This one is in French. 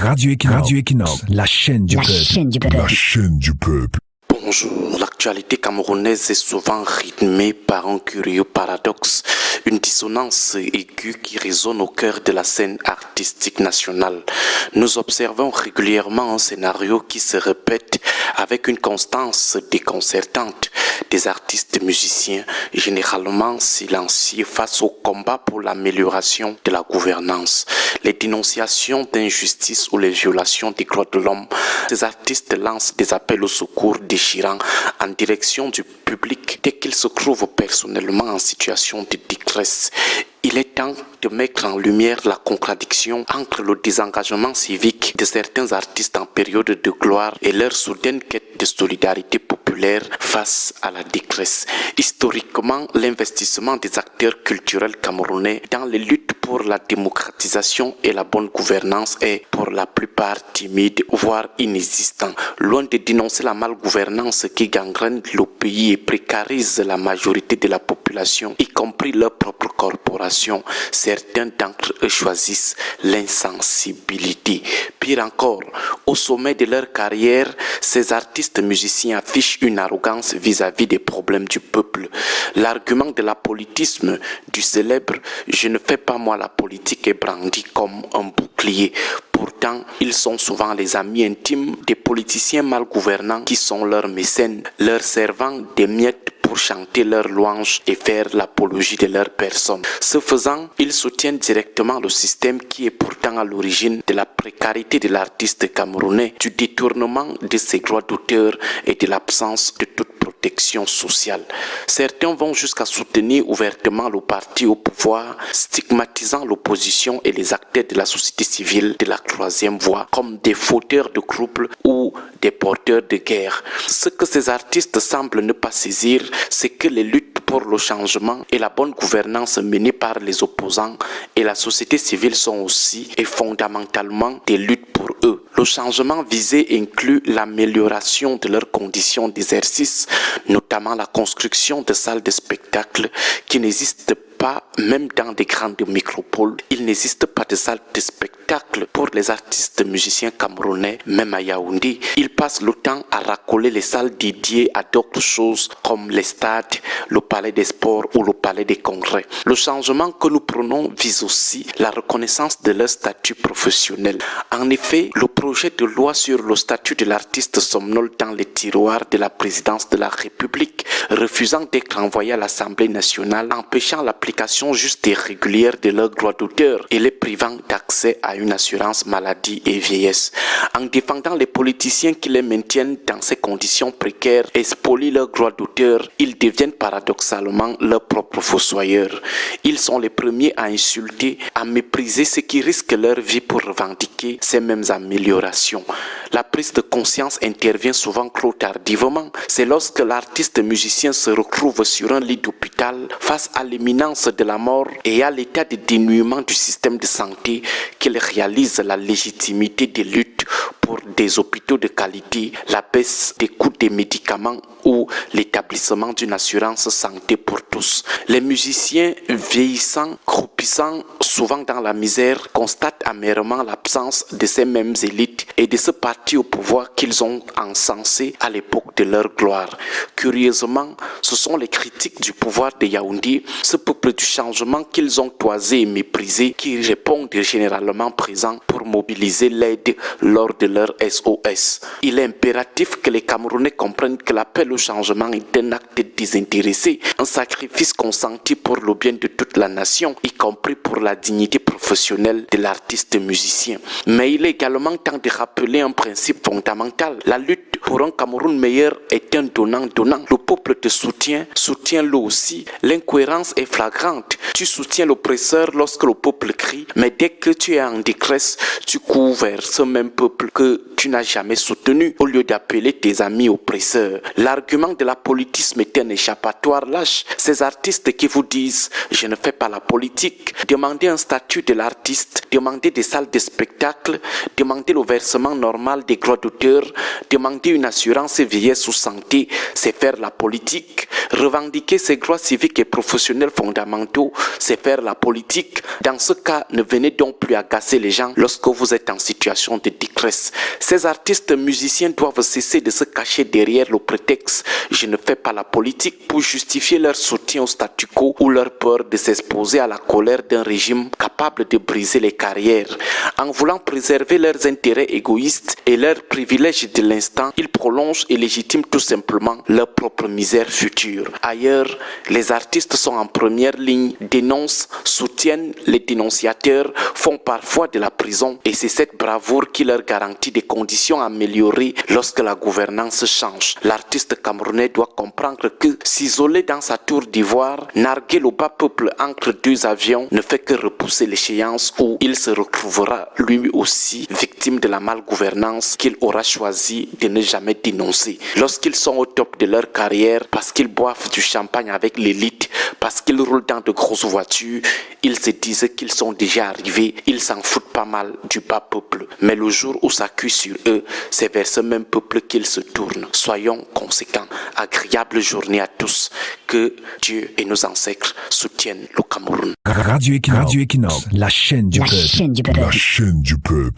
Radio Equinox, la chaîne du peuple. La chaîne du peuple. Bonjour, l'actualité camerounaise est souvent rythmée par un curieux paradoxe, une dissonance aiguë qui résonne au cœur de la scène artistique nationale. Nous observons régulièrement un scénario qui se répète avec une constance déconcertante. Des artistes musiciens, généralement silencieux face au combat pour l'amélioration de la gouvernance, les dénonciations d'injustice ou les violations des droits de l'homme. Ces artistes lancent des appels au secours déchirants en direction du public dès qu'ils se trouvent personnellement en situation de détresse. Il est temps de mettre en lumière la contradiction entre le désengagement civique de certains artistes en période de gloire et leur soudaine quête de solidarité populaire face à la détresse. Historiquement, l'investissement des acteurs culturels camerounais dans les luttes pour la démocratisation et la bonne gouvernance est pour la plupart timide, voire inexistant. Loin de dénoncer la malgouvernance qui gangrène le pays et précarise la majorité de la population, y compris leur propre corporation, certains d'entre eux choisissent l'insensibilité. Pire encore, au sommet de leur carrière, ces artistes musiciens affichent une arrogance vis-à-vis des problèmes du peuple. L'argument de l'apolitisme du célèbre « je ne fais pas moi la politique » est brandi comme un bouclier. Pourtant, ils sont souvent les amis intimes des politiciens mal gouvernants qui sont leurs mécènes, leur servant des miettes pour chanter leurs louanges et faire l'apologie de leur personne. Ce faisant, ils soutiennent directement le système qui est pourtant à l'origine de la précarité de l'artiste camerounais, du détournement de ses droits d'auteur et de l'absence de toute protection sociale. Certains vont jusqu'à soutenir ouvertement le parti au pouvoir, stigmatisant l'opposition et les acteurs de la société civile de la troisième voie comme des fauteurs de troubles ou des porteurs de guerre. Ce que ces artistes semblent ne pas saisir, c'est que les luttes pour le changement et la bonne gouvernance menées par les opposants et la société civile sont aussi et fondamentalement des luttes pour eux. Le changement visé inclut l'amélioration de leurs conditions d'exercice, notamment la construction de salles de spectacle qui n'existent pas, même dans des grandes micropoles. Il n'existe pas de salle de spectacle pour les artistes musiciens camerounais, même à Yaoundé. Ils passent le temps à racoler les salles dédiées à d'autres choses comme les stades, le palais des sports ou le palais des congrès. Le changement que nous prenons vise aussi la reconnaissance de leur statut professionnel. En effet, le projet de loi sur le statut de l'artiste somnole dans les tiroirs de la présidence de la République, refusant d'être envoyé à l'Assemblée nationale, empêchant l'application juste et régulière de leurs droits d'auteur et les privant d'accès à une assurance maladie et vieillesse. En défendant les politiciens qui les maintiennent dans ces conditions précaires et spolient leurs droits d'auteur, ils deviennent paradoxalement leurs propres fossoyeurs. Ils sont les premiers à insulter, à mépriser ceux qui risquent leur vie pour revendiquer ces mêmes améliorations. La prise de conscience intervient souvent trop tardivement. C'est lorsque l'artiste musicien se retrouve sur un lit d'hôpital face à l'imminence de la mort et à l'état de dénuement du système de santé qu'il réalise la légitimité des luttes pour des hôpitaux de qualité, la baisse des coûts des médicaments ou l'établissement d'une assurance santé pour tous. Les musiciens vieillissants, croupissant souvent dans la misère, constatent amèrement l'absence de ces mêmes élites et de ce parti au pouvoir qu'ils ont encensé à l'époque de leur gloire. Curieusement, ce sont les critiques du pouvoir de Yaoundé, ce peuple du changement qu'ils ont toisé et méprisé, qui répondent généralement présents pour mobiliser l'aide lors de leur SOS. Il est impératif que les Camerounais comprennent que l'appel au changement est un acte désintéressé, un sacrifice consenti pour le bien de toute la nation, y compris pour la dignité professionnelle de l'artiste musicien. Mais il est également temps de rappeler un principe fondamental. La lutte pour un Cameroun meilleur est un donnant-donnant. Le peuple te soutient, soutiens-le aussi. L'incohérence est flagrante. Tu soutiens l'oppresseur lorsque le peuple crie, mais dès que tu es en détresse, tu cours vers ce même peuple que tu n'as jamais soutenu au lieu d'appeler tes amis oppresseurs. L'argument de l'apolitisme est un échappatoire lâche. Ces artistes qui vous disent « je ne fais pas la politique », demandez un statut de l'artiste, demandez des salles de spectacle, demandez le versement normal des droits d'auteur, demandez une assurance vieillesse ou santé, c'est faire la politique. Revendiquer ses droits civiques et professionnels fondamentaux, c'est faire la politique. Dans ce cas, ne venez donc plus agacer les gens lorsque vous êtes en situation de détresse. Ces artistes musiciens doivent cesser de se cacher derrière le prétexte « je ne fais pas la politique » pour justifier leur soutien au statu quo ou leur peur de s'exposer à la colère d'un régime capable de briser les carrières. En voulant préserver leurs intérêts égoïstes et leurs privilèges de l'instant, ils prolongent et légitiment tout simplement leur propre misère future. Ailleurs, les artistes sont en première ligne, dénoncent, soutiennent les dénonciateurs, font parfois de la prison et c'est cette bravoure qui leur garantit des conditions améliorées lorsque la gouvernance change. L'artiste camerounais doit comprendre que s'isoler dans sa tour d'ivoire, narguer le bas peuple entre deux avions ne fait que repousser l'échéance où il se retrouvera lui aussi victime de la malgouvernance qu'il aura choisi de ne jamais dénoncer. Lorsqu'ils sont au top de leur carrière, parce qu'ils boivent du champagne avec l'élite, parce qu'ils roulent dans de grosses voitures, ils se disent qu'ils sont déjà arrivés, ils s'en foutent pas mal du bas peuple. Mais le jour où ça cuit sur eux, c'est vers ce même peuple qu'ils se tournent. Soyons conséquents. Agréable journée à tous. Que Dieu et nos ancêtres soutiennent le Cameroun. Radio Equinox, la chaîne du peuple. La chaîne du peuple.